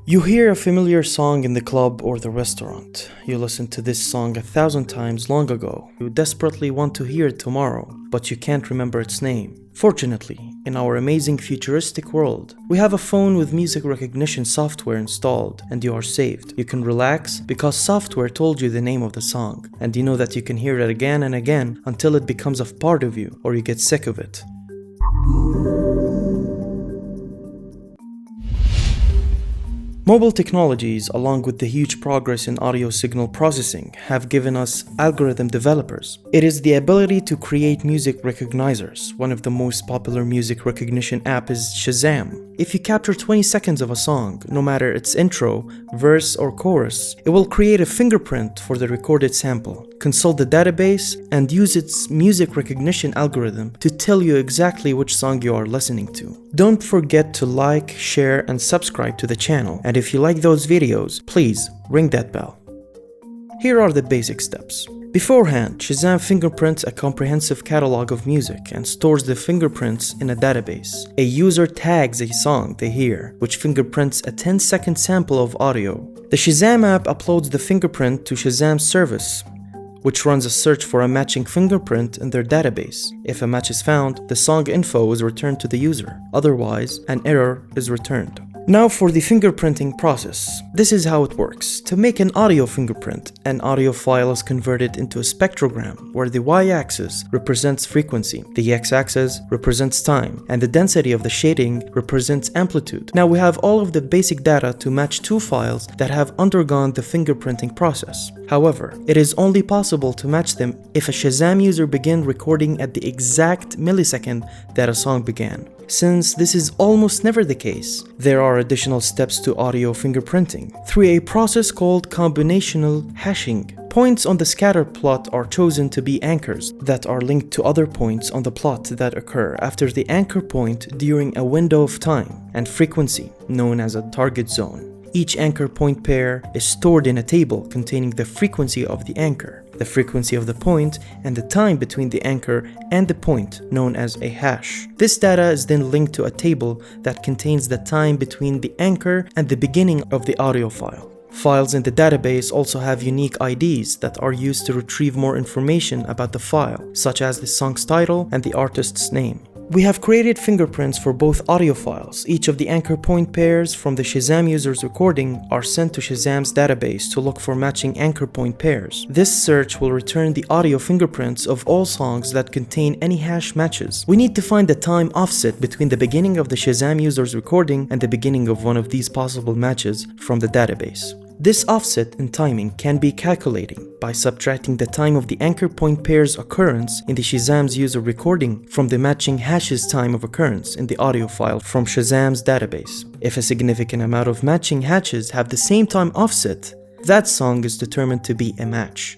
You hear a familiar song in the club or the restaurant. You listened to this song 1,000 times long ago. You desperately want to hear it tomorrow, but you can't remember its name. Fortunately, in our amazing futuristic world, we have a phone with music recognition software installed, and you are saved. You can relax because software told you the name of the song, and you know that you can hear it again and again until it becomes a part of you or you get sick of it. Mobile technologies, along with the huge progress in audio signal processing, have given us algorithm developers. It is the ability to create music recognizers. One of the most popular music recognition apps is Shazam. If you capture 20 seconds of a song, no matter its intro, verse, or chorus, it will create a fingerprint for the recorded sample, consult the database, and use its music recognition algorithm to tell you exactly which song you are listening to. Don't forget to like, share, and subscribe to the channel. And if you like those videos, please ring that bell. Here are the basic steps. Beforehand, Shazam fingerprints a comprehensive catalog of music and stores the fingerprints in a database. A user tags a song they hear, which fingerprints a 10-second sample of audio. The Shazam app uploads the fingerprint to Shazam's service, which runs a search for a matching fingerprint in their database. If a match is found, the song info is returned to the user. Otherwise, an error is returned. Now for the fingerprinting process. This is how it works. To make an audio fingerprint, an audio file is converted into a spectrogram where the y-axis represents frequency, the x-axis represents time, and the density of the shading represents amplitude. Now we have all of the basic data to match two files that have undergone the fingerprinting process. However, it is only possible to match them if a Shazam user began recording at the exact millisecond that a song began. Since this is almost never the case, there are additional steps to audio fingerprinting. Through a process called combinational hashing, points on the scatter plot are chosen to be anchors that are linked to other points on the plot that occur after the anchor point during a window of time and frequency, known as a target zone. Each anchor point pair is stored in a table containing the frequency of the anchor, the frequency of the point, and the time between the anchor and the point, known as a hash. This data is then linked to a table that contains the time between the anchor and the beginning of the audio file. Files in the database also have unique IDs that are used to retrieve more information about the file, such as the song's title and the artist's name. We have created fingerprints for both audio files. Each of the anchor point pairs from the Shazam user's recording are sent to Shazam's database to look for matching anchor point pairs. This search will return the audio fingerprints of all songs that contain any hash matches. We need to find the time offset between the beginning of the Shazam user's recording and the beginning of one of these possible matches from the database. This offset in timing can be calculated by subtracting the time of the anchor point pair's occurrence in the Shazam's user recording from the matching hash's time of occurrence in the audio file from Shazam's database. If a significant amount of matching hashes have the same time offset, that song is determined to be a match.